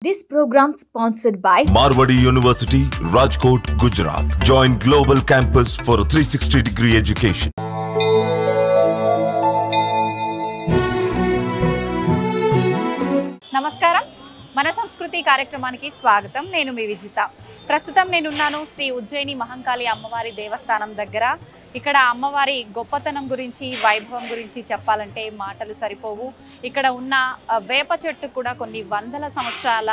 This program sponsored by Marwadi University, Rajkot, Gujarat. Join Global Campus for a 360-degree education. నమస్కారం మన సంస్కృతి కార్యక్రమానికి స్వాగతం. నేను మీ విజిత. ప్రస్తుతం నేనున్నాను శ్రీ ఉజ్జయిని మహంకాళి అమ్మవారి దేవస్థానం దగ్గర. ఇక్కడ అమ్మవారి గొప్పతనం గురించి, వైభవం గురించి చెప్పాలంటే మాటలు సరిపోవు. ఇక్కడ ఉన్న వేప చెట్టు కూడా కొన్ని వందల సంవత్సరాల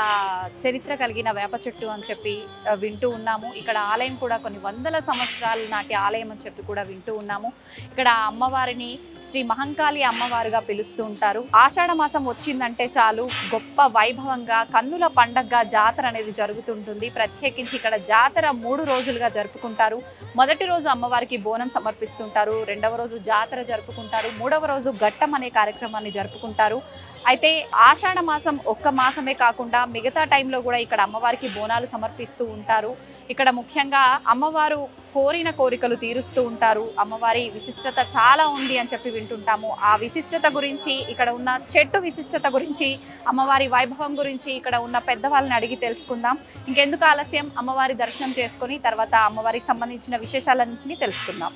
చరిత్ర కలిగిన వేప చెట్టు అని చెప్పి వింటూ ఉన్నాము. ఇక్కడ ఆలయం కూడా కొన్ని వందల సంవత్సరాల నాటి ఆలయం అని చెప్పి కూడా వింటూ ఉన్నాము. ఇక్కడ అమ్మవారిని శ్రీ మహంకాళి అమ్మవారుగా పిలుస్తూ ఉంటారు. ఆషాఢ మాసం వచ్చిందంటే చాలు గొప్ప వైభవంగా కన్నుల పండగగా జాతర అనేది జరుగుతుంటుంది. ప్రత్యేకించి ఇక్కడ జాతర 3 రోజులుగా జరుపుకుంటారు. మొదటి రోజు అమ్మవారికి బోనం సమర్పిస్తుంటారు, రెండవ రోజు జాతర జరుపుకుంటారు, మూడవ రోజు ఘట్టం అనే కార్యక్రమాన్ని జరుపుకుంటారు. అయితే ఆషాఢ మాసం ఒక్క మాసమే కాకుండా మిగతా టైంలో కూడా ఇక్కడ అమ్మవారికి బోనాలు సమర్పిస్తూ ఉంటారు. ఇక్కడ ముఖ్యంగా అమ్మవారు కోరిన కోరికలు తీరుస్తూ ఉంటారు. అమ్మవారి విశిష్టత చాలా ఉంది అని చెప్పి వింటుంటాము. ఆ విశిష్టత గురించి, ఇక్కడ ఉన్న చెట్టు విశిష్టత గురించి, అమ్మవారి వైభవం గురించి ఇక్కడ ఉన్న పెద్దవాళ్ళని అడిగి తెలుసుకుందాం. ఇంకెందుకు ఆలస్యం, అమ్మవారి దర్శనం చేసుకొని తర్వాత అమ్మవారికి సంబంధించిన విశేషాలన్నింటినీ తెలుసుకుందాం.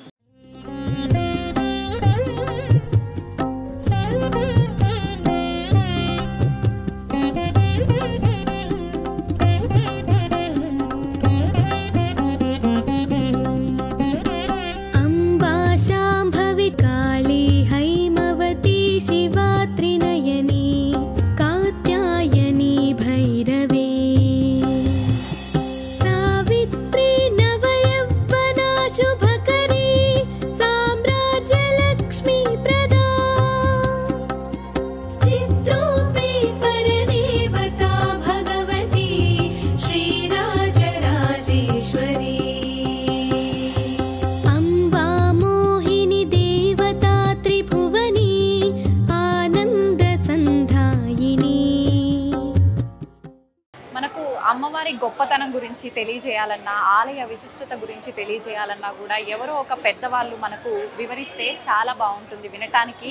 అమ్మవారి గొప్పతనం గురించి తెలియజేయాలన్నా, ఆలయ విశిష్టత గురించి తెలియజేయాలన్నా కూడా ఎవరో ఒక పెద్దవాళ్ళు మనకు వివరిస్తే చాలా బాగుంటుంది వినటానికి.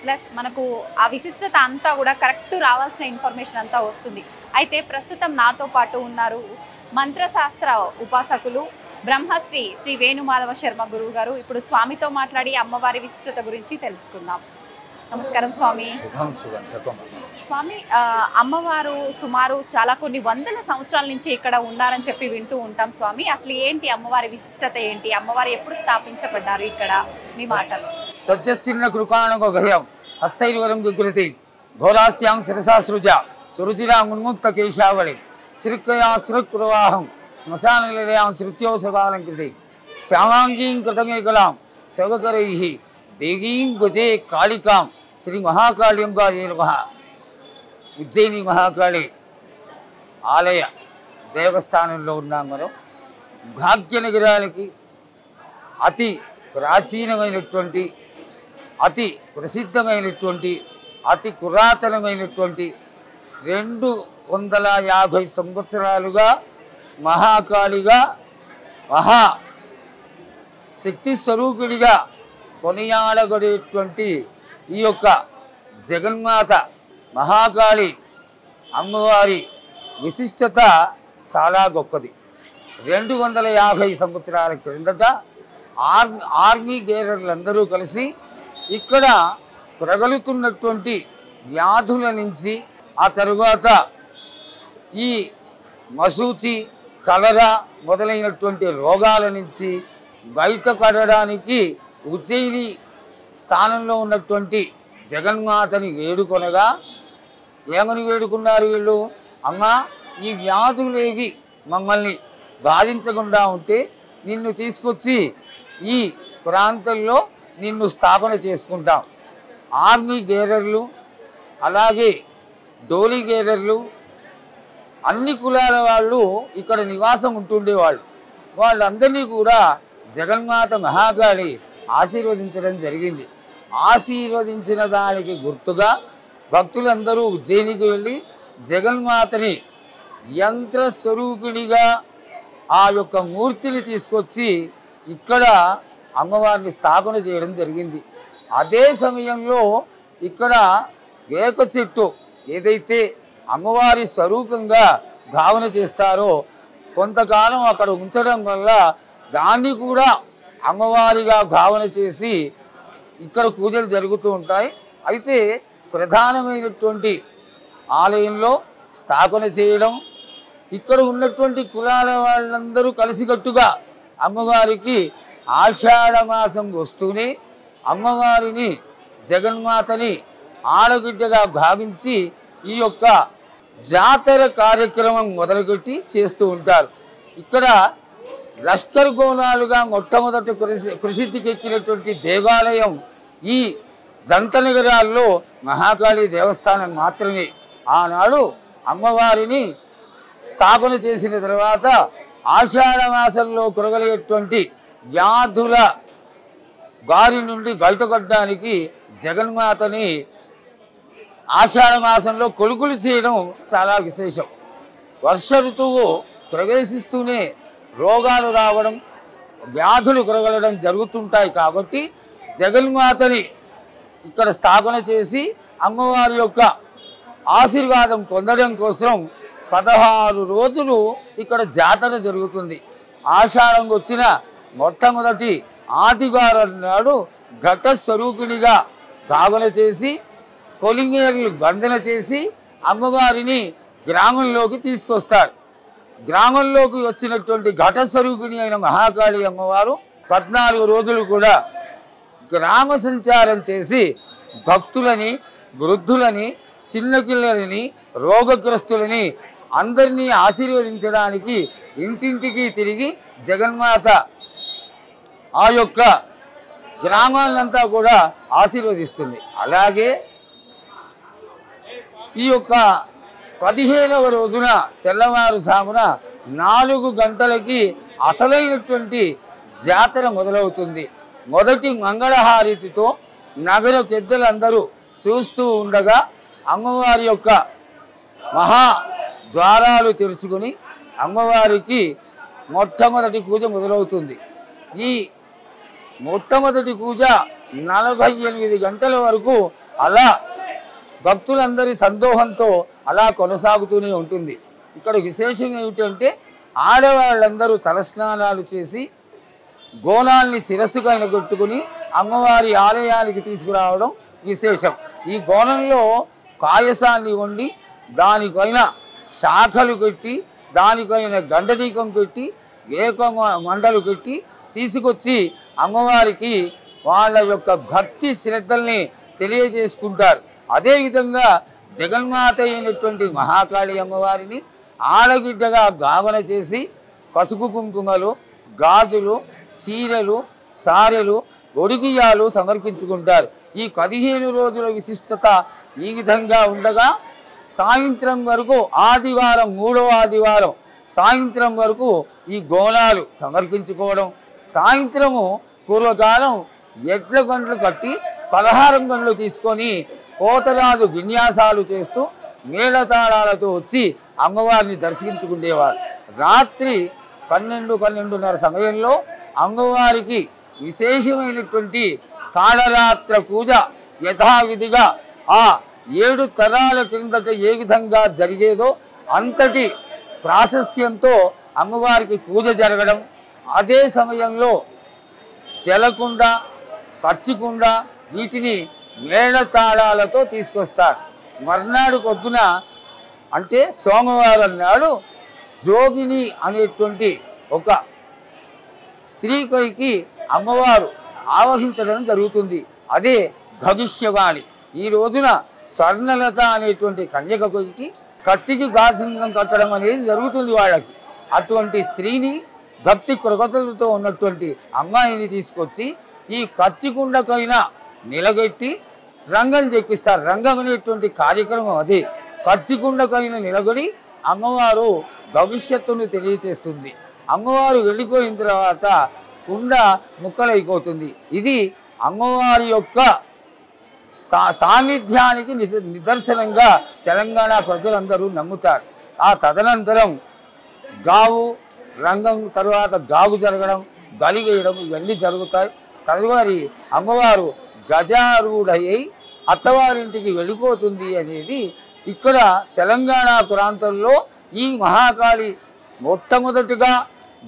ప్లస్ మనకు ఆ విశిష్టత అంతా కూడా కరెక్ట్ రావాల్సిన ఇన్ఫర్మేషన్ అంతా వస్తుంది. అయితే ప్రస్తుతం నాతో పాటు ఉన్నారు మంత్రశాస్త్ర ఉపాసకులు బ్రహ్మశ్రీ శ్రీ వేణుమాధవ శర్మ గురువు గారు. ఇప్పుడు స్వామితో మాట్లాడి అమ్మవారి విశిష్టత గురించి తెలుసుకుందాం. నమస్కారం స్వామి. స్వామి, అమ్మవారు సుమారు చాలా కొన్ని వందల సంవత్సరాల నుంచి ఇక్కడ ఉన్నారని చెప్పి వింటూ ఉంటాం స్వామి. అసలు ఏంటి అమ్మవారి విశిష్టత ఏంటి? అమ్మవారు ఎప్పుడు స్థాపించబడ్డారు ఇక్కడ? మీ మాటలు. సత్యస్థిన్న కృపాణకు గహ్యం హస్తైర్వరం గుగ్రతి ఘోరాస్యాం శిరసాసృజ సురుచిరా ఉన్ముక్త కేశావళి శృక్కయా శృక్ప్రవాహం శ్మశాననిలయాం శృత్యోసర్వాలంకృతి శ్యామాంగీం కృతమేకలాం సర్వకరైః దేగీం గజే కాళికాం శ్రీ మహాకాళింగా నమః. ఉజ్జయిని మహాకాళి ఆలయ దేవస్థానంలో ఉన్నాం మనం. భాగ్యనగరానికి అతి ప్రాచీనమైనటువంటి, అతి ప్రసిద్ధమైనటువంటి, అతి పురాతనమైనటువంటి 250 సంవత్సరాలుగా మహాకాళిగా, మహా శక్తి స్వరూపిడిగా కొనియాడబడేటువంటి ఈ యొక్క జగన్మాత మహాకాళి అమ్మవారి విశిష్టత చాలా గొప్పది. 250 సంవత్సరాల క్రిందట ఆర్మీ గేరర్లందరూ కలిసి ఇక్కడ ప్రగలుతున్నటువంటి వ్యాధుల నుంచి, ఆ తరువాత ఈ మశూచి, కలరా మొదలైనటువంటి రోగాల నుంచి బయటపడడానికి ఉజ్జయిని స్థానంలో ఉన్నటువంటి జగన్మాతని వేడుకొనగా, ఏమని వేడుకున్నారు వీళ్ళు? అమ్మ, ఈ వ్యాధులేవి మమ్మల్ని బాధించకుండా ఉంటే నిన్ను తీసుకొచ్చి ఈ ప్రాంతంలో నిన్ను స్థాపన చేసుకుంటాం. ఆర్మీ గేరర్లు, అలాగే డోలీ గేరర్లు, అన్ని కులాల వాళ్ళు ఇక్కడ నివాసం ఉంటుండేవాళ్ళు. వాళ్ళందరినీ కూడా జగన్మాత మహాకాళి ఆశీర్వదించడం జరిగింది. ఆశీర్వదించిన దానికి గుర్తుగా భక్తులందరూ ఉజ్జయినికి వెళ్ళి జగన్మాతని యంత్రస్వరూపిణిగా ఆ యొక్క మూర్తిని తీసుకొచ్చి ఇక్కడ అమ్మవారిని స్థాపన చేయడం జరిగింది. అదే సమయంలో ఇక్కడ వేక చెట్టు ఏదైతే అమ్మవారి స్వరూపంగా భావన చేస్తారో కొంతకాలం అక్కడ ఉంచడం వల్ల దాన్ని కూడా అమ్మవారిగా భావన చేసి ఇక్కడ పూజలు జరుగుతూ ఉంటాయి. అయితే ప్రధానమైనటువంటి ఆలయంలో స్థాపన చేయడం, ఇక్కడ ఉన్నటువంటి కులాల వాళ్ళందరూ కలిసికట్టుగా అమ్మవారికి ఆషాఢ మాసం వస్తూనే అమ్మవారిని జగన్మాతని ఆడబిడ్డగా భావించి ఈ యొక్క జాతర కార్యక్రమం మొదలుపెట్టి చేస్తూ ఉంటారు. ఇక్కడ లష్కర్ గోనాలుగా మొట్టమొదటి ప్రసిద్ధికెక్కినటువంటి దేవాలయం ఈ జంట నగరాల్లో మహాకాళి దేవస్థానం మాత్రమే. ఆనాడు అమ్మవారిని స్థాపన చేసిన తర్వాత ఆషాఢ మాసంలో కురగలేటువంటి వ్యాధుల బారి నుండి బయటపడడానికి జగన్మాతని ఆషాఢ మాసంలో కొలుకులు చేయడం చాలా విశేషం. వర్ష ఋతువు ప్రవేశిస్తూనే రోగాలు రావడం, వ్యాధులు కురగలడం జరుగుతుంటాయి. కాబట్టి జగన్మాతని ఇక్కడ స్థాపన చేసి అమ్మవారి యొక్క ఆశీర్వాదం పొందడం కోసం 16 రోజులు ఇక్కడ జాతర జరుగుతుంది. ఆషాఢం వచ్చిన మొట్టమొదటి ఆదివారం నాడు ఘట స్వరూపిణిగా భావన చేసి కొలింగేర్లు బంధన చేసి అమ్మవారిని గ్రామంలోకి తీసుకొస్తారు. గ్రామంలోకి వచ్చినటువంటి ఘట స్వరూపిణి అయిన మహాకాళి అమ్మవారు 14 రోజులు కూడా గ్రామ సంచారం చేసి భక్తులని, వృద్ధులని, చిన్నపిల్లలని, రోగగ్రస్తులని అందరినీ ఆశీర్వదించడానికి ఇంటింటికి తిరిగి జగన్మాత ఆ యొక్క గ్రామాలంతా కూడా ఆశీర్వదిస్తుంది. అలాగే ఈ యొక్క 15వ రోజున తెల్లవారుజామున 4 గంటలకి అసలైనటువంటి జాతర మొదలవుతుంది. మొదటి మంగళహారతితో నగర పెద్దలందరూ చూస్తూ ఉండగా అమ్మవారి యొక్క మహా ద్వారాలు తెరుచుకొని అమ్మవారికి మొట్టమొదటి పూజ మొదలవుతుంది. ఈ మొట్టమొదటి పూజ 48 గంటల వరకు అలా భక్తులందరి సందోహంతో అలా కొనసాగుతూనే ఉంటుంది. ఇక్కడ విశేషం ఏమిటంటే ఆడవాళ్ళందరూ తలస్నానాలు చేసి గోనాల్ని శిరస్సుగా కొట్టుకుని అమ్మవారి ఆలయానికి తీసుకురావడం విశేషం. ఈ గోనంలో పాయసాన్ని వండి దానిపైన శాఖలు పెట్టి దానిపైన గంధదీపం పెట్టి ఏక మండలు పెట్టి తీసుకొచ్చి అమ్మవారికి వాళ్ళ యొక్క భక్తి శ్రద్ధల్ని తెలియజేసుకుంటారు. అదేవిధంగా జగన్మాత అయినటువంటి మహాకాళి అమ్మవారిని ఆడగిడ్డగా భావన చేసి పసుపు కుంకుమలు, గాజులు, చీరలు, సారెలు, ఒడిగియాలు సమర్పించుకుంటారు. ఈ 15 రోజుల విశిష్టత ఈ విధంగా ఉండగా సాయంత్రం వరకు ఆదివారం 3వ ఆదివారం సాయంత్రం వరకు ఈ గోనాలు సమర్పించుకోవడం, సాయంత్రము పూర్వకాలం ఎడ్ల బండ్లు కట్టి పలహారం బండ్లు తీసుకొని కోతరాజు విన్యాసాలు చేస్తూ మేళతాళాలతో వచ్చి అమ్మవారిని దర్శించుకునేవారు. రాత్రి 12-12:30 సమయంలో అమ్మవారికి విశేషమైనటువంటి కాళరాత్ర పూజ యథావిధిగా ఆ 7 తరాల క్రిందట ఏ విధంగా జరిగేదో అంతటి ప్రాశస్యంతో అమ్మవారికి పూజ జరగడం, అదే సమయంలో జలకుండ, పచ్చికుండ వీటిని మేళతాళాలతో తీసుకొస్తారు. మర్నాడు పొద్దున అంటే సోమవారం నాడు జోగిని అనేటువంటి ఒక స్త్రీకి అమ్మవారు ఆవహించడం జరుగుతుంది. అదే భవిష్యవాణి. ఈ రోజున స్వర్ణలత అనేటువంటి కన్యకకి కత్తికి గాసింగం కట్టడం అనేది జరుగుతుంది వాళ్ళకి. అటువంటి స్త్రీని భక్తి కృతజ్ఞతతో ఉన్నటువంటి అమ్మాయిని తీసుకొచ్చి ఈ కచ్చికుండకైనా నిలబెట్టి రంగం చెక్కిస్తారు. రంగం అనేటువంటి కార్యక్రమం అదే. కచ్చికుండకైనా నిలబడి అమ్మవారు భవిష్యత్తును తెలియచేస్తుంది. అమ్మవారు వెళ్ళిపోయిన తర్వాత కుండ ముక్కలైపోతుంది. ఇది అమ్మవారి యొక్క సాన్నిధ్యానికి నిదర్శనంగా తెలంగాణ ప్రజలందరూ నమ్ముతారు. ఆ తదనంతరం గావు రంగం తర్వాత గావు జరగడం, గలిగేయడం ఇవన్నీ జరుగుతాయి. తదువారి అమ్మవారు గజారూఢై అత్తవారింటికి వెళ్ళిపోతుంది అనేది ఇక్కడ తెలంగాణ ప్రాంతంలో ఈ మహాకాళి మొట్టమొదటిగా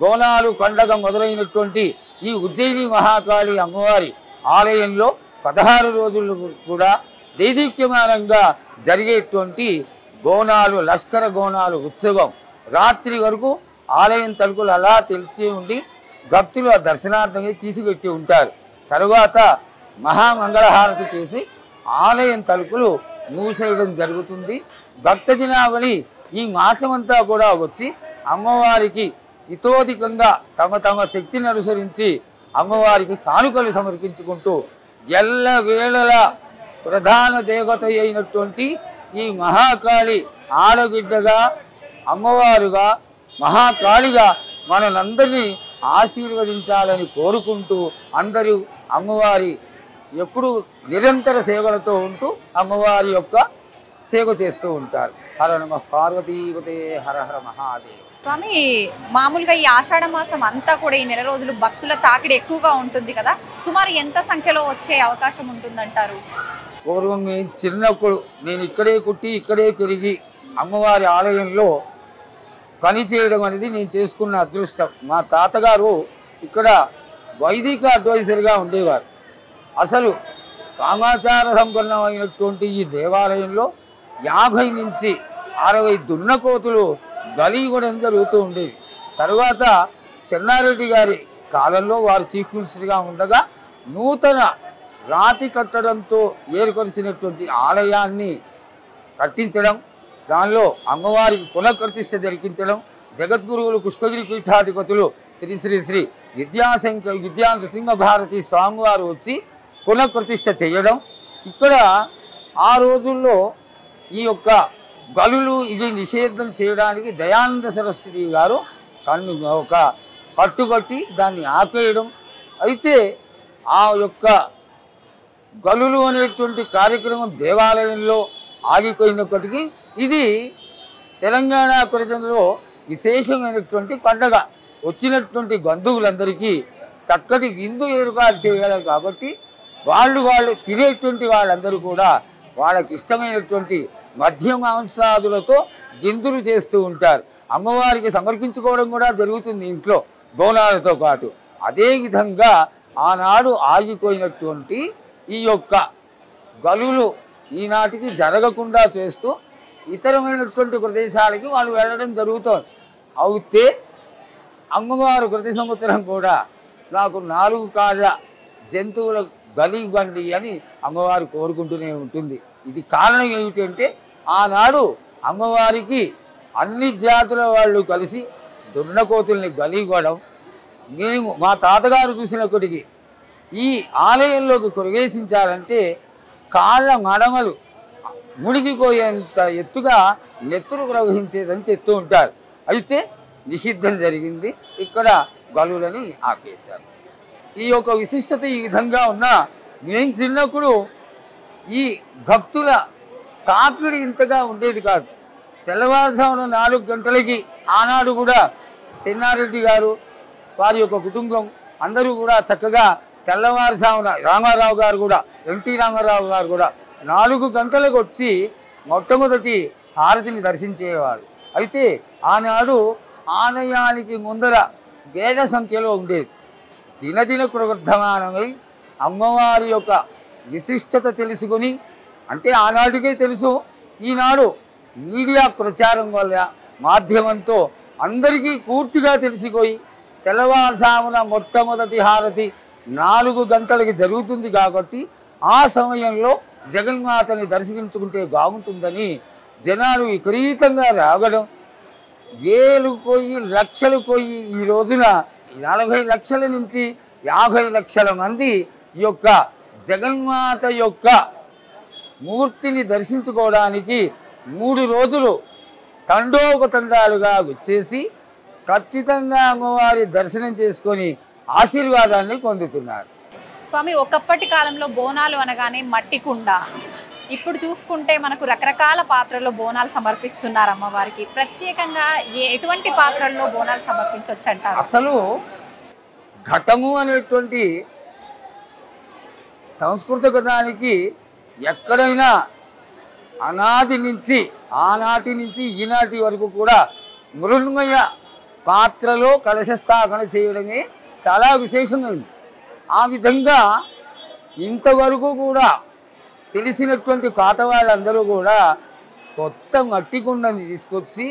బోనాలు పండగ మొదలైనటువంటి ఈ ఉజ్జయిని మహాకాళి అమ్మవారి ఆలయంలో 16 రోజులు కూడా దేదీప్యమానంగా జరిగేటువంటి బోనాలు లష్కర బోనాలు ఉత్సవం రాత్రి వరకు ఆలయం తలుపులు అలా తెలిసి ఉండి భక్తులు ఆ దర్శనార్థంగా తీసుకెట్టి ఉంటారు. తరువాత మహామంగళహారతి చేసి ఆలయం తలుపులు మూసేయడం జరుగుతుంది. భక్తజనావళి ఈ మాసమంతా కూడా వచ్చి అమ్మవారికి ఇతోధికంగా తమ శక్తిని అనుసరించి అమ్మవారికి కానుకలు సమర్పించుకుంటూ ఎల్లవేళల ప్రధాన దేవత అయినటువంటి ఈ మహాకాళి ఆడబిడ్డగా అమ్మవారుగా మహాకాళిగా మనందరినీ ఆశీర్వదించాలని కోరుకుంటూ అందరూ అమ్మవారి ఎప్పుడు నిరంతర సేవలతో ఉంటూ అమ్మవారి యొక్క సేవ చేస్తూ ఉంటారు. హర నమ పార్వతీపతే హర హర మహాదేవ్. స్వామి, మామూలుగా ఈ ఆషాఢ మాసం అంతా కూడా ఈ నెల రోజులు భక్తుల తాకిడి ఎక్కువగా ఉంటుంది కదా, సుమారు ఎంత సంఖ్యలో వచ్చే అవకాశం ఉంటుందంటారు? పూర్వం నేను చిన్నప్పుడు నేను ఇక్కడే పుట్టి ఇక్కడే పెరిగి అమ్మవారి ఆలయంలో పని చేయడం అనేది నేను చేసుకున్న అదృష్టం. మా తాతగారు ఇక్కడ వైదిక అడ్వైజర్గా ఉండేవారు. అసలు కామాచార సంపన్నమైనటువంటి ఈ దేవాలయంలో 50 నుంచి 60 దున్నకోతులు బలి ఇవ్వడం జరుగుతూ ఉండేది. తరువాత చెన్నారెడ్డి గారి కాలంలో వారు చీఫ్ మినిస్టర్గా ఉండగా నూతన రాతి కట్టడంతో ఏర్పరిచినటువంటి ఆలయాన్ని కట్టించడం, దానిలో అమ్మవారికి పునఃప్రతిష్ఠ జరిపించడం, జగద్గురువులు పుష్పగిరి పీఠాధిపతులు శ్రీ శ్రీ శ్రీ విద్యా నృసింహ భారతి స్వామివారు వచ్చి పునఃప్రతిష్ఠ చేయడం. ఇక్కడ ఆ రోజుల్లో ఈ యొక్క బలులు ఇది నిషేధం చేయడానికి దయానంద సరస్వతి గారు ఒక పట్టుబట్టి దాన్ని ఆపేయడం. అయితే ఆ యొక్క బలులు అనేటువంటి కార్యక్రమం దేవాలయంలో ఆగిపోయినప్పటికీ ఇది తెలంగాణ ప్రజల్లో విశేషమైనటువంటి పండగ. వచ్చినటువంటి బంధువులందరికీ చక్కటి విందు ఏర్పాటు చేయాలి కాబట్టి వాళ్ళు తినేటువంటి వాళ్ళందరూ కూడా వాళ్ళకి ఇష్టమైనటువంటి మధ్య మాంసాదులతో విందులు చేస్తూ ఉంటారు. అమ్మవారికి సమర్పించుకోవడం కూడా జరుగుతుంది ఇంట్లో బోనాలతో పాటు. అదేవిధంగా ఆనాడు ఆగిపోయినటువంటి ఈ యొక్క బలులు ఈనాటికి జరగకుండా చేస్తూ ఇతరమైనటువంటి ప్రదేశాలకి వాళ్ళు వెళ్ళడం జరుగుతుంది. అయితే అమ్మవారు ప్రతి సంవత్సరం కూడా నాకు 4 కాళ్ళ జంతువుల బలి ఇవ్వండి అని అమ్మవారు కోరుకుంటూనే ఉంటుంది. ఇది కారణం ఏమిటంటే ఆనాడు అమ్మవారికి అన్ని జాతుల వాళ్ళు కలిసి దున్నకోతుల్ని బలి ఇవ్వడం. మేము మా తాతగారు చూసినప్పటికీ ఈ ఆలయంలోకి ప్రవేశించాలంటే కాళ్ళ మడమలు మునిగిపోయేంత ఎత్తుగా నెత్తురు ప్రవహించేదని చెప్తూ ఉంటారు. అయితే నిషిద్ధం జరిగింది, ఇక్కడ బలులని ఆపేశారు. ఈ యొక్క విశిష్టత ఈ విధంగా ఉన్నా నేను చిన్నప్పుడు ఈ భక్తుల తాకిడి ఇంతగా ఉండేది కాదు. తెల్లవారుజామున 4 గంటలకి ఆనాడు కూడా చెన్నారెడ్డి గారు వారి యొక్క కుటుంబం అందరూ కూడా చక్కగా తెల్లవారుజామున రామారావు గారు కూడా ఎన్టీ రామారావు గారు కూడా 4 గంటలకు వచ్చి మొట్టమొదటి హారతిని దర్శించేవారు. అయితే ఆనాడు ఆలయానికి ముందర వేల సంఖ్యలో ఉండేది. దినదిన ప్రవర్ధమానమై అమ్మవారి యొక్క విశిష్టత తెలుసుకొని, అంటే ఆనాటికే తెలుసు, ఈనాడు మీడియా ప్రచారం వల్ల మాధ్యమంతో అందరికీ పూర్తిగా తెలిసిపోయి తెల్లవారుజామున మొట్టమొదటి హారతి 4 గంటలకి జరుగుతుంది కాబట్టి ఆ సమయంలో జగన్మాతని దర్శించుకుంటే బాగుంటుందని జనాలు విపరీతంగా రావడం, వేలు పోయి లక్షలు పోయి ఈ రోజున 40 లక్షల నుంచి 50 లక్షల మంది ఈ యొక్క జగన్మాత యొక్క మూర్తిని దర్శించుకోవడానికి 3 రోజులు తండోపతండాలుగా వచ్చేసి ఖచ్చితంగా అమ్మవారి దర్శనం చేసుకొని ఆశీర్వాదాన్ని పొందుతున్నారు. స్వామి, ఒకప్పటి కాలంలో బోనాలు అనగానే మట్టి కుండ, ఇప్పుడు చూసుకుంటే మనకు రకరకాల పాత్రల్లో బోనాలు సమర్పిస్తున్నారు అమ్మవారికి. ప్రత్యేకంగా ఎటువంటి పాత్రల్లో బోనాలు సమర్పించవచ్చు అంటారు? అసలు ఘటము అనేటువంటి సంస్కృత పదానికి ఎక్కడైనా అనాది నుంచి ఆనాటి నుంచి ఈనాటి వరకు కూడా మృణ్మయ పాత్రలో కలశ స్థాపన చేయడమే చాలా విశేషమైంది. ఆ విధంగా ఇంతవరకు కూడా తెలిసినటువంటి పాత వాళ్ళందరూ కూడా కొత్త మట్టి కుండని తీసుకొచ్చి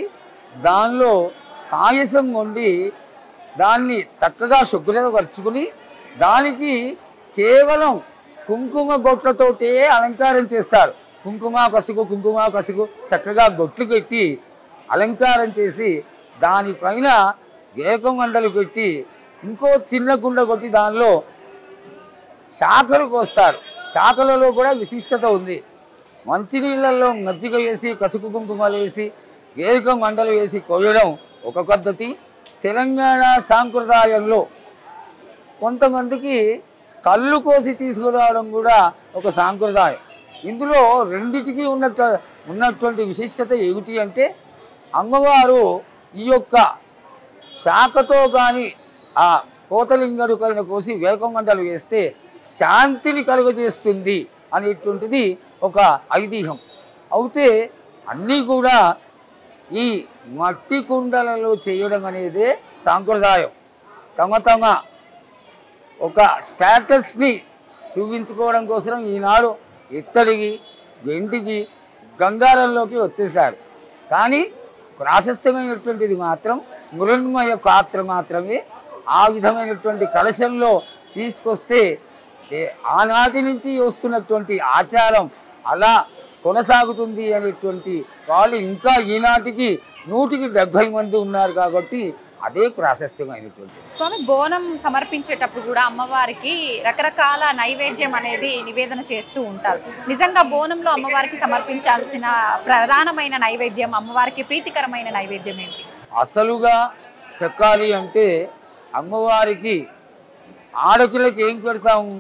దానిలో కాయసం వండి దాన్ని చక్కగా శుభ్రపరుచుకుని దానికి కేవలం కుంకుమ గొట్లతోటే అలంకారం చేస్తారు. కుంకుమ కసుగు చక్కగా గొట్లు పెట్టి అలంకారం చేసి దానిపైన ఏకం మండలు పెట్టి ఇంకో చిన్న కుండ కొట్టి దానిలో శాఖలు కోస్తారు. శాఖలలో కూడా విశిష్టత ఉంది. మంచినీళ్ళల్లో మజ్జిగ వేసి కసుకు కుంకుమలు వేసి ఏకం మండలు వేసి కోయడం ఒక పద్ధతి. తెలంగాణ సాంప్రదాయంలో కొంతమందికి కళ్ళు కోసి తీసుకురావడం కూడా ఒక సాంప్రదాయం. ఇందులో రెండిటికి ఉన్నటువంటి విశిష్టత ఏమిటి అంటే అమ్మవారు ఈ యొక్క శాఖతో కానీ ఆ కోతలింగడు పైన కోసి వేకమండలు వేస్తే శాంతిని కలుగజేస్తుంది అనేటువంటిది ఒక ఐతిహ్యం. అయితే అన్నీ కూడా ఈ మట్టి కుండలలో చేయడం అనేదే సాంప్రదాయం. తమ ఒక స్టేటస్ని చూపించుకోవడం కోసం ఈనాడు ఇత్తడికి వెండికి గంగారంలోకి వచ్చేసారు. కానీ ప్రాశస్త్యమైనటువంటిది మాత్రం మృణ్మయ పాత్ర మాత్రమే. ఆ విధమైనటువంటి కలశంలో తీసుకొస్తే ఆనాటి నుంచి వస్తున్నటువంటి ఆచారం అలా కొనసాగుతుంది అనేటువంటి వాళ్ళు ఇంకా ఈనాటికి 170 మంది ఉన్నారు. కాబట్టి అదే ప్రాశస్త్యమైనటువంటి. స్వామి, బోనం సమర్పించేటప్పుడు కూడా అమ్మవారికి రకరకాల నైవేద్యం అనేది నివేదన చేస్తూ ఉంటారు. నిజంగా బోనంలో అమ్మవారికి సమర్పించాల్సిన ప్రధానమైన నైవేద్యం, అమ్మవారికి ప్రీతికరమైన నైవేద్యం ఏంటి? అసలుగా చెప్పాలి అంటే అమ్మవారికి ఆడకులకి ఏం పెడతాము?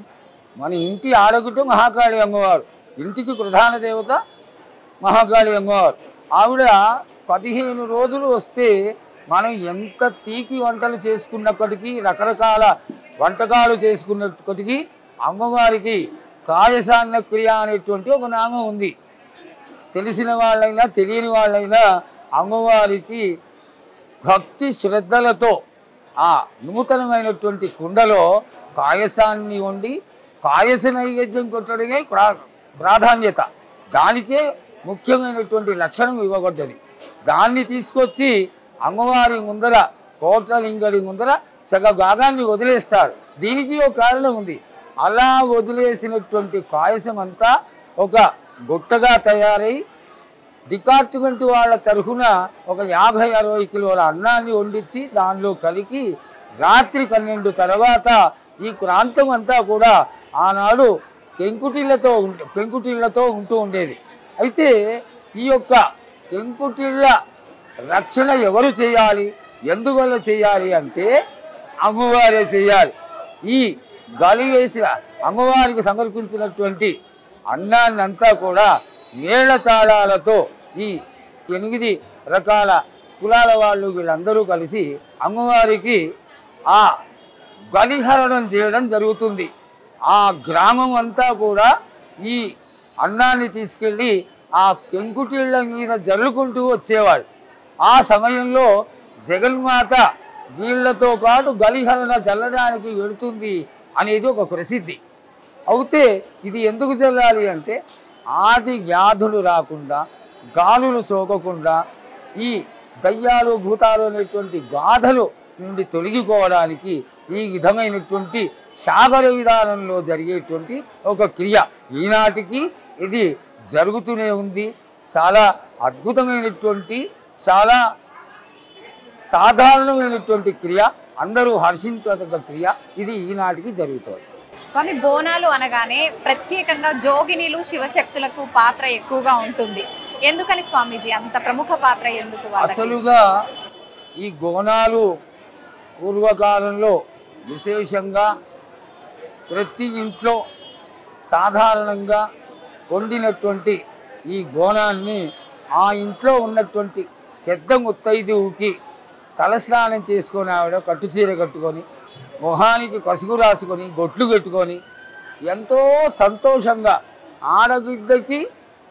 మన ఇంటి ఆడకుట మహాకాళి అమ్మవారు, ఇంటికి ప్రధాన దేవత మహాకాళి అమ్మవారు. ఆవిడ 15 రోజులు వస్తే మనం ఎంత తీపి వంటలు చేసుకున్నప్పటికీ రకరకాల వంటకాలు చేసుకున్నప్పటికీ అమ్మవారికి కాయసాన్న క్రియ అనేటువంటి ఒక నామం ఉంది. తెలిసిన వాళ్ళైనా తెలియని వాళ్ళైనా అమ్మవారికి భక్తి శ్రద్ధలతో ఆ నూతనమైనటువంటి కుండలో కాయసాన్ని వండి కాయస నైవేద్యం కొట్టడమే ప్రాధాన్యత. దానికే ముఖ్యమైనటువంటి లక్షణం ఇవ్వబడ్డది. దాన్ని తీసుకొచ్చి అమ్మవారి ముందర కోట్లలింగడి ముందర సగ భాగాన్ని వదిలేస్తారు. దీనికి ఒక కారణం ఉంది. అలా వదిలేసినటువంటి కాయసం అంతా ఒక గుట్టగా తయారై డిపార్ట్మెంట్ వాళ్ళ తరఫున ఒక 50-60 కిలోల అన్నాన్ని వండించి దానిలో కలిగి రాత్రి 12 తర్వాత ఈ ప్రాంతం అంతా కూడా ఆనాడు పెంకుటిళ్లతో ఉంటూ ఉండేది. అయితే ఈ యొక్క పెంకుటిళ్ళ రక్షణ ఎవరు చేయాలి, ఎందువల్ల చేయాలి అంటే అమ్మవారే చేయాలి. ఈ గాలి వేసి అమ్మవారికి సమర్పించినటువంటి అన్నాన్ని అంతా కూడా మేళ తాళాలతో ఈ 8 రకాల కులాల వాళ్ళు వీళ్ళందరూ కలిసి అమ్మవారికి ఆ బలిహరణం చేయడం జరుగుతుంది. ఆ గ్రామం అంతా కూడా ఈ అన్నాన్ని తీసుకెళ్ళి ఆ పెంకుటిళ్ళ మీద జల్లుకుంటూ వచ్చేవాడు. ఆ సమయంలో జగన్మాత వీళ్లతో పాటు బలిహరణ జల్లడానికి వెళుతుంది అనేది ఒక ప్రసిద్ధి. అయితే ఇది ఎందుకు జల్లాలి అంటే ఆది వ్యాధులు రాకుండా, గాలులు సోకకుండా, ఈ దయ్యాలు భూతాలు అనేటువంటి గాథలు నుండి తొలగిపోవడానికి ఈ విధమైనటువంటి శాబర విధానంలో జరిగేటువంటి ఒక క్రియ ఈనాటికి ఇది జరుగుతూనే ఉంది. చాలా అద్భుతమైనటువంటి, చాలా సాధారణమైనటువంటి క్రియ, అందరూ హర్షించదగ్గ క్రియ. ఇది ఈనాటికి జరుగుతుంది. స్వామి, బోనాలు అనగానే ప్రత్యేకంగా జోగినీలు శివశక్తులకు పాత్ర ఎక్కువగా ఉంటుంది. ఎందుకని స్వామీజీ అంత ప్రముఖ పాత్ర ఎందుకు? అసలుగా ఈ బోనాలు పూర్వకాలంలో విశేషంగా ప్రతి ఇంట్లో సాధారణంగా వండినటువంటి ఈ బోనాన్ని ఆ ఇంట్లో ఉన్నటువంటి పెద్ద ముత్తైదువుకి తలస్నానం చేసుకొని ఆవిడ కట్టుచీర కట్టుకొని మొహానికి కసుగు రాసుకొని బొట్లు పెట్టుకొని ఎంతో సంతోషంగా ఆడబిడ్డకి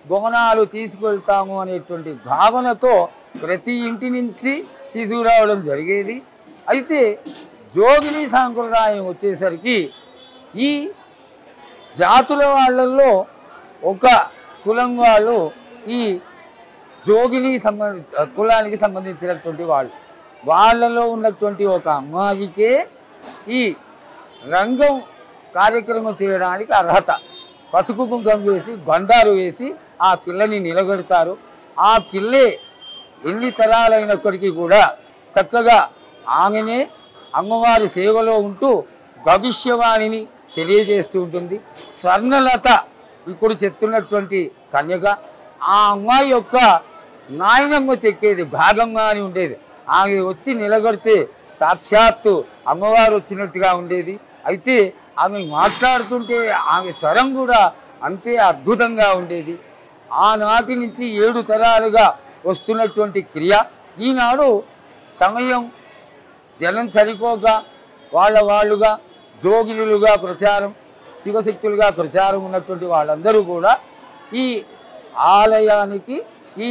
బోనాలు తీసుకెళ్తాము అనేటువంటి భావనతో ప్రతి ఇంటి నుంచి తీసుకురావడం జరిగేది. అయితే జోగిని సాంప్రదాయం వచ్చేసరికి ఈ జాతుల వాళ్ళల్లో ఒక కులం వాళ్ళు ఈ జోగిని కులానికి సంబంధించినటువంటి వాళ్ళలో ఉన్నటువంటి ఒక అమ్మాయికే ఈ రంగం కార్యక్రమం చేయడానికి అర్హత. పసుపు కుంకం వేసి బండారు వేసి ఆ పిల్లని నిలబెడతారు. ఆ పిల్లే ఎన్ని తరాలైనప్పటికీ కూడా చక్కగా ఆమెనే అమ్మవారి సేవలో ఉంటూ భవిష్యవాణిని తెలియజేస్తూ ఉంటుంది. స్వర్ణలత ఇప్పుడు చెప్తున్నటువంటి కన్యక, ఆ అమ్మాయి యొక్క నాయనమ్మ చెక్కేది భాగమ్మ అని ఉండేది. ఆమె వచ్చి నిలబడితే సాక్షాత్తు అమ్మవారు వచ్చినట్టుగా ఉండేది. అయితే ఆమె మాట్లాడుతుంటే ఆమె స్వరం కూడా అంతే అద్భుతంగా ఉండేది. ఆనాటి నుంచి 7 తరాలుగా వస్తున్నటువంటి క్రియ. ఈనాడు సమయం జనం సరిపోక వాళ్ళుగా జోగినులుగా ప్రచారం, శివశక్తులుగా ప్రచారం ఉన్నటువంటి వాళ్ళందరూ కూడా ఈ ఆలయానికి ఈ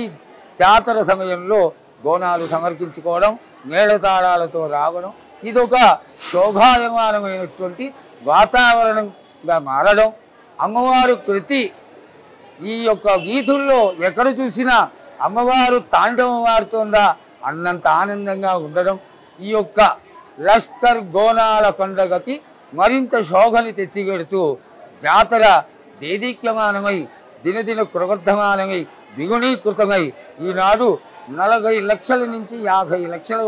జాతర సమయంలో బోనాలు సమర్పించుకోవడం, మేళతాళాలతో రావడం, ఇదొక శోభాయమానమైనటువంటి వాతావరణంగా మారడం. అమ్మవారు ప్రతి ఈ యొక్క వీధుల్లో ఎక్కడ చూసినా అమ్మవారు తాండవం ఆడుతుందా అన్నంత ఆనందంగా ఉండడం ఈ యొక్క లష్కర్ బోనాల పండుగకి మరింత శోభని తెచ్చిపెడుతూ జాతర దేదీక్యమానమై దినదిన ప్రవర్ధమానమై ద్విగుణీకృతమై ఈనాడు 40 లక్షల నుంచి 50 లక్షల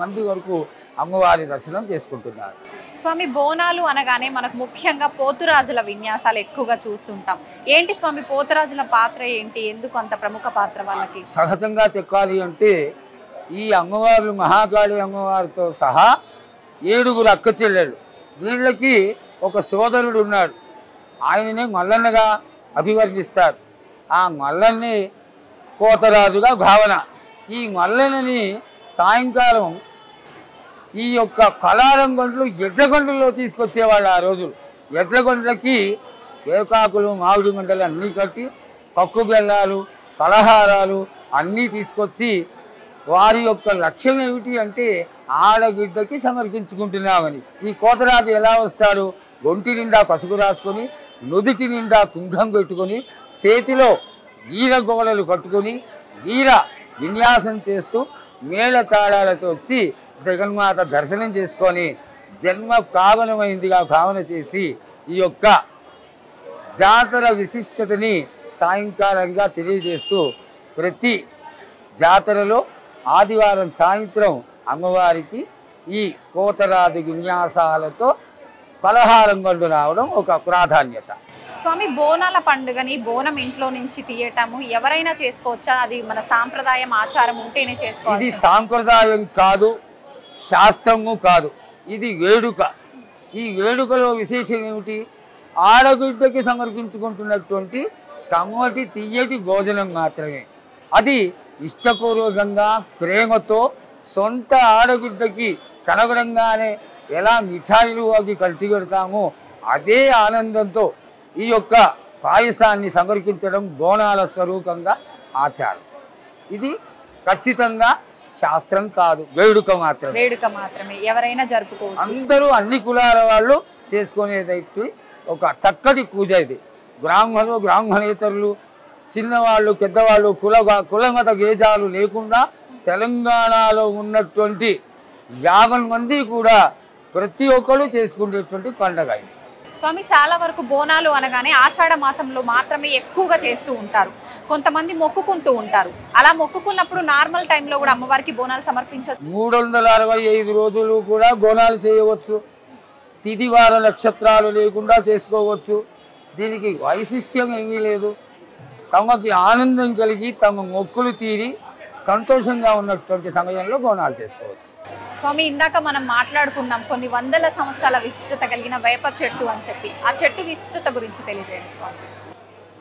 మంది వరకు అమ్మవారి దర్శనం చేసుకుంటున్నారు. స్వామి, బోనాలు అనగానే మనకు ముఖ్యంగా పోతురాజుల విన్యాసాలు ఎక్కువగా చూస్తుంటాం. ఏంటి స్వామి పోతురాజుల పాత్ర ఏంటి? ఎందుకు అంత ప్రముఖ పాత్ర వాళ్ళకి? సహజంగా చెప్పాలి అంటే ఈ అమ్మవార్లు మహాకాళి అమ్మవారితో సహా 7 అక్క చెల్లెళ్ళు, వీళ్ళకి ఒక సోదరుడు ఉన్నాడు. ఆయననే మల్లన్నగా అభివర్ణిస్తారు. ఆ మల్లన్ని కోతరాజుగా భావన. ఈ మల్లన్నని సాయంకాలం ఈ యొక్క కళారంగంట్లు ఎడ్లగొండలో తీసుకొచ్చేవాళ్ళు. ఆ రోజు ఎడ్లగొండలకి వేకాకులు మామిడి గుంటలు అన్నీ కట్టి పక్కు బెల్లాలు కలహారాలు అన్నీ తీసుకొచ్చి వారి యొక్క లక్ష్యం ఏమిటి అంటే ఆడగిడ్డకి సమర్పించుకుంటున్నామని. ఈ కోతరాజు ఎలా వస్తాడు? ఒంటి నిండా పసుపు రాసుకొని, నుదుటి నిండా కుంకం పెట్టుకొని, చేతిలో వీర గోడలు కట్టుకొని వీర విన్యాసం చేస్తూ మేళతాళాలతో వచ్చి జగన్మాత దర్శనం చేసుకొని జన్మ పావనమైందిగా భావన చేసి ఈ యొక్క జాతర విశిష్టతని సాయంకాలంగా తెలియజేస్తూ ప్రతి జాతరలో ఆదివారం సాయంత్రం అమ్మవారికి ఈ కోతరాజు విన్యాసాలతో పలహారం కొండు రావడం ఒక ప్రాధాన్యత. స్వామి, బోనాల పండుగని బోనం ఇంట్లో నుంచి తీయటము ఎవరైనా చేసుకోవచ్చా? అది మన సాంప్రదాయం ఆచారం ఉంటేనే చేసుకోవచ్చు. ఇది సాంప్రదాయం కాదు, శాస్త్రము కాదు, ఇది వేడుక. ఈ వేడుకలో విశేషం ఏమిటి? ఆడబిడ్డకి సమర్పించుకుంటున్నటువంటి కమ్మటి తీయటి భోజనం మాత్రమే. అది ఇష్టపూర్వకంగా ప్రేమతో సొంత ఆడబిడ్డకి కనగడంగానే ఎలా మిఠాయిలు అవి కలిసి పెడతామో అదే ఆనందంతో ఈ యొక్క పాయసాన్ని సమర్పించడం బోనాల స్వరూపంగా ఆచారం. ఇది ఖచ్చితంగా శాస్త్రం కాదు, వేడుక మాత్రమే. ఎవరైనా జరుపుకోవచ్చు. అందరూ అన్ని కులాల వాళ్ళు చేసుకునేదైతే ఒక చక్కటి పూజ. ఇది బ్రాహ్మణులు బ్రాహ్మణేతరులు చిన్నవాళ్ళు పెద్దవాళ్ళు కులమత గేజాలు లేకుండా తెలంగాణలో ఉన్నటువంటి 50 మంది కూడా ప్రతి ఒక్కరు చేసుకునేటువంటి పండుగ ఇది. స్వామి, చాలా వరకు బోనాలు అనగానే ఆషాఢ మాసంలో మాత్రమే ఎక్కువగా చేస్తూ ఉంటారు. కొంతమంది మొక్కుకుంటూ ఉంటారు. అలా మొక్కుకున్నప్పుడు నార్మల్ టైంలో కూడా అమ్మవారికి బోనాలు సమర్పించవచ్చు. 365 రోజులు కూడా బోనాలు చేయవచ్చు. తిథి వార నక్షత్రాలు లేకుండా చేసుకోవచ్చు. దీనికి వైశిష్ట్యం ఏమీ లేదు. తమకి ఆనందం కలిగి తమ మొక్కులు తీరి సంతోషంగా ఉన్నటువంటి సమయంలో బోనాలు చేసుకోవచ్చు. స్వామి, ఇందాక మనం మాట్లాడుకున్నాం కొన్ని వందల సంవత్సరాల విశిష్టత కలిగిన వేప చెట్టు అని చెప్పి. ఆ చెట్టు విశిష్టత గురించి తెలియజేయండి స్వామి.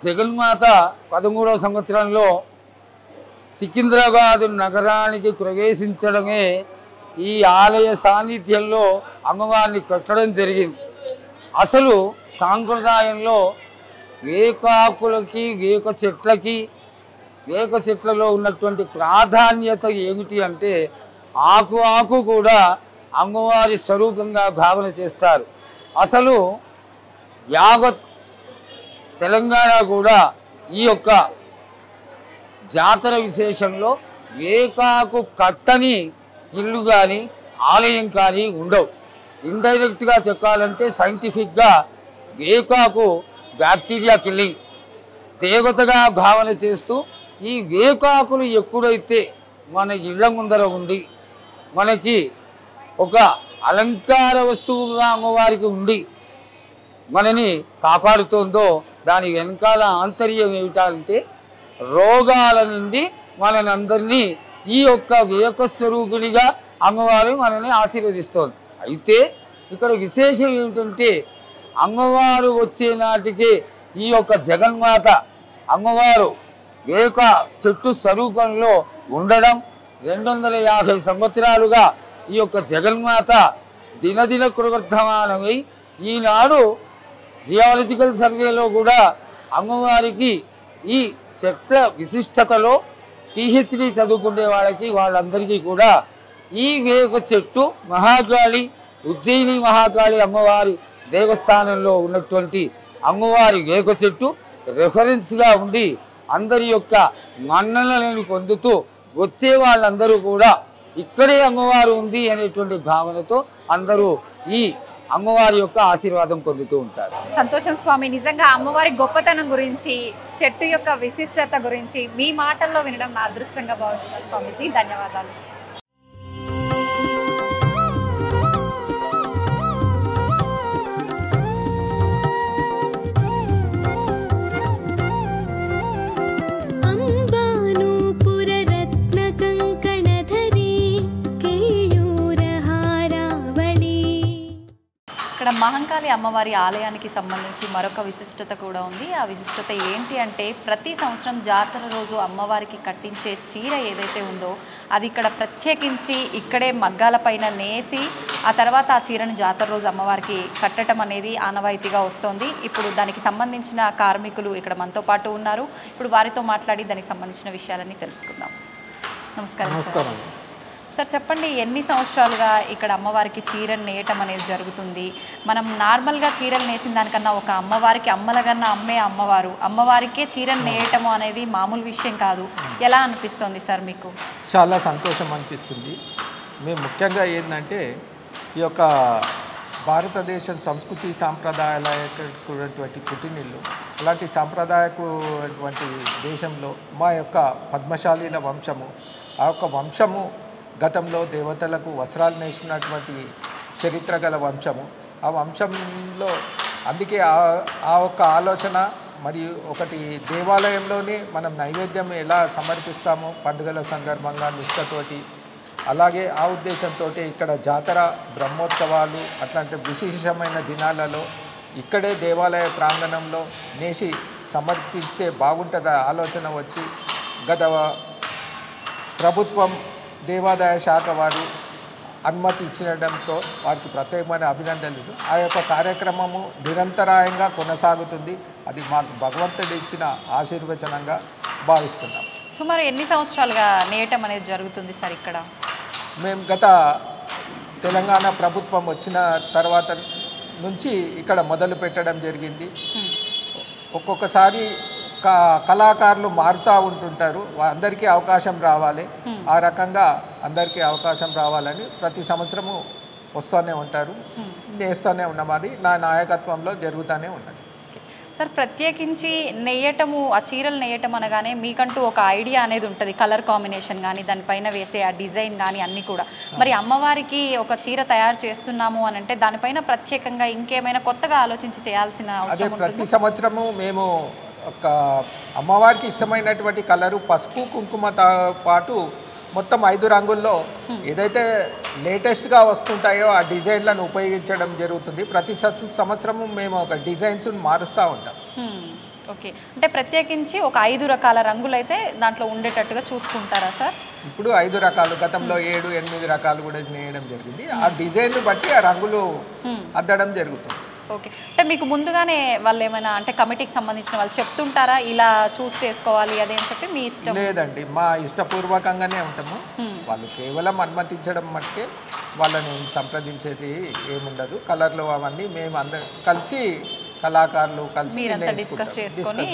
జగన్మాత 13వ సంవత్సరంలో సికింద్రాబాద్ నగరానికి ప్రవేశించడమే ఈ ఆలయ సాన్నిధ్యంలో అమ్మవారిని కట్టడం జరిగింది. అసలు సాంప్రదాయంలో వేకాకులకి వేక చెట్లలో ఉన్నటువంటి ప్రాధాన్యత ఏమిటి అంటే ఆకు కూడా అమ్మవారి స్వరూపంగా భావన చేస్తారు. అసలు యావత్ తెలంగాణ కూడా ఈ యొక్క జాతర విశేషంలో వేకాకు కట్టని ఇల్లు కానీ ఆలయం కానీ ఉండవు. ఇండైరెక్ట్గా చెప్పాలంటే సైంటిఫిక్గా వేకాకు బ్యాక్టీరియా కిల్లింగ్ దేవతగా భావన చేస్తూ ఈ వేకాకులు ఎప్పుడైతే మన ఇళ్ళ ముందర ఉండి మనకి ఒక అలంకార వస్తువుగా అమ్మవారికి ఉండి మనని కాపాడుతుందో దాని వెనకాల ఆంతర్యం ఏమిటంటే రోగాల నుండి మనని అందరినీ ఈ యొక్క వేకస్వరూపిణిగా అమ్మవారు మనల్ని ఆశీర్వదిస్తోంది. అయితే ఇక్కడ విశేషం ఏమిటంటే అమ్మవారు వచ్చే నాటికి ఈ యొక్క జగన్మాత అమ్మవారు వేక చెట్టు స్వరూపంలో ఉండడం 250 సంవత్సరాలుగా ఈ యొక్క జగన్మాత దినదిన కృవర్ధమానమై ఈనాడు జియాలజికల్ సర్వేలో కూడా అమ్మవారికి ఈ చెట్ల విశిష్టతలో పిహెచ్డి చదువుకునే వాళ్ళందరికీ కూడా ఈ వేక చెట్టు మహాకాళి ఉజ్జయిని మహాకాళి అమ్మవారి దేవస్థానంలో ఉన్నటువంటి అమ్మవారి వేక చెట్టు రెఫరెన్స్గా ఉండి అందరి యొక్క మన్ననలను పొందుతూ వచ్చే వాళ్ళందరూ కూడా ఇక్కడే అమ్మవారు ఉంది అనేటువంటి భావనతో అందరూ ఈ అమ్మవారి యొక్క ఆశీర్వాదం పొందుతూ ఉంటారు. సంతోషం స్వామి. నిజంగా అమ్మవారి గొప్పతనం గురించి, చెట్టు యొక్క విశిష్టత గురించి మీ మాటల్లో వినడం నా అదృష్టంగా భావిస్తున్నాను స్వామీజీ. ధన్యవాదాలు. ఇక్కడ మహంకాళి అమ్మవారి ఆలయానికి సంబంధించి మరొక విశిష్టత కూడా ఉంది. ఆ విశిష్టత ఏంటి అంటే ప్రతి సంవత్సరం జాతర రోజు అమ్మవారికి కట్టించే చీర ఏదైతే ఉందో అది ఇక్కడ ప్రత్యేకించి ఇక్కడే మగ్గాల పైన నేసి ఆ తర్వాత ఆ చీరను జాతర రోజు అమ్మవారికి కట్టడం అనేది ఆనవాయితీగా వస్తుంది. ఇప్పుడు దానికి సంబంధించిన కార్మికులు ఇక్కడ మనతో పాటు ఉన్నారు. ఇప్పుడు వారితో మాట్లాడి దానికి సంబంధించిన విషయాలన్నీ తెలుసుకుందాం. నమస్కారం సార్. చెప్పండి, ఎన్ని సంవత్సరాలుగా ఇక్కడ అమ్మవారికి చీరను నేయటం అనేది జరుగుతుంది? మనం నార్మల్గా చీరలు నేసిన దానికన్నా ఒక అమ్మవారికి అమ్మలగన్నా అమ్మే అమ్మవారికే చీరను నేయటము అనేది మామూలు విషయం కాదు. ఎలా అనిపిస్తుంది సార్ మీకు? చాలా సంతోషం అనిపిస్తుంది. మేము ముఖ్యంగా ఏంటంటే ఈ యొక్క భారతదేశం సంస్కృతి సాంప్రదాయాలటువంటి పుట్టినిల్లు. అలాంటి సాంప్రదాయకటువంటి దేశంలో మా యొక్క పద్మశాలీల వంశము, ఆ యొక్క వంశము గతంలో దేవతలకు వస్త్రాలు నేసినటువంటి చరిత్ర గల వంశము. ఆ వంశంలో అందుకే ఆ ఒక్క ఆలోచన మరియు ఒకటి దేవాలయంలోనే మనం నైవేద్యం ఎలా సమర్పిస్తామో పండుగల సందర్భంగా నిష్ఠతోటి, అలాగే ఆ ఉద్దేశంతో ఇక్కడ జాతర బ్రహ్మోత్సవాలు అట్లాంటి విశేషమైన దినాలలో ఇక్కడే దేవాలయ ప్రాంగణంలో నేసి సమర్పిస్తే బాగుంటుందా ఆలోచన వచ్చి గత ప్రభుత్వం దేవాదాయ శాఖ వారు అనుమతి ఇచ్చడంతో వారికి ప్రత్యేకమైన అభినందనలు. ఆ యొక్క కార్యక్రమము నిరంతరాయంగా కొనసాగుతుంది. అది మాకు భగవంతుడు ఇచ్చిన ఆశీర్వచనంగా భావిస్తున్నాం. సుమారు ఎన్ని సంవత్సరాలుగా నేయటం అనేది జరుగుతుంది సార్ ఇక్కడ? మేము గత తెలంగాణ ప్రభుత్వం వచ్చిన తర్వాత నుంచి ఇక్కడ మొదలు పెట్టడం జరిగింది. ఒక్కొక్కసారి కళాకారులు మారుతూ ఉంటుంటారు, అందరికీ అవకాశం రావాలి. ఆ రకంగా అందరికీ అవకాశం రావాలని ప్రతి సంవత్సరము వస్తూనే ఉంటారు, నేస్తూనే ఉన్నది. నా నాయకత్వంలో జరుగుతూనే ఉన్నది. సార్, ప్రత్యేకించి నెయ్యటము, ఆ చీరలు నెయ్యటం అనగానే మీకంటూ ఒక ఐడియా అనేది ఉంటుంది, కలర్ కాంబినేషన్ కానీ దానిపైన వేసే ఆ డిజైన్ కానీ అన్నీ కూడా. మరి అమ్మవారికి ఒక చీర తయారు చేస్తున్నాము అని అంటే దానిపైన ప్రత్యేకంగా ఇంకేమైనా కొత్తగా ఆలోచించి చేయాల్సిన అవసరం ఉంటుంది? ప్రతి సంవత్సరము మేము ఒక అమ్మవారికి ఇష్టమైనటువంటి కలరు పసుపు కుంకుమతో పాటు మొత్తం 5 రంగుల్లో ఏదైతే లేటెస్ట్గా వస్తుంటాయో ఆ డిజైన్లను ఉపయోగించడం జరుగుతుంది. ప్రతి సంవత్సరము మేము ఒక డిజైన్స్ మారుస్తూ ఉంటాం. ఓకే, అంటే ప్రత్యేకించి ఒక 5 రకాల రంగులు అయితే దాంట్లో ఉండేటట్టుగా చూసుకుంటారా సార్? ఇప్పుడు 5 రకాలు, గతంలో 7-8 రకాలు కూడా నేయడం జరిగింది. ఆ డిజైన్ బట్టి ఆ రంగులు అద్దడం జరుగుతుంది. ఓకే. అంటే మీకు ముందుగానే వాళ్ళు ఏమైనా అంటే కమిటీకి సంబంధించిన వాళ్ళు చెప్తుంటారా ఇలా చూస్ చేసుకోవాలి అదే అని చెప్పి మీ ఇష్టం? లేదండి, మా ఇష్టపూర్వకంగానే ఉంటాము. వాళ్ళు కేవలం అనుమతించడం మట్టుకే వాళ్ళని సంప్రదించేది ఏముండదు. కలర్లు అవన్నీ మేము అందరం కలిసి కళాకారులు కలిసి డిస్కస్ చేసుకొని.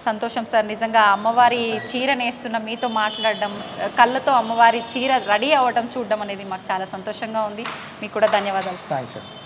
సంతోషం సార్, నిజంగా అమ్మవారి చీర నేస్తున్న మీతో మాట్లాడడం, కళ్ళతో అమ్మవారి చీర రెడీ అవ్వడం చూడడం అనేది మాకు చాలా సంతోషంగా ఉంది. మీకు కూడా ధన్యవాదాలు. థ్యాంక్స్ అండి.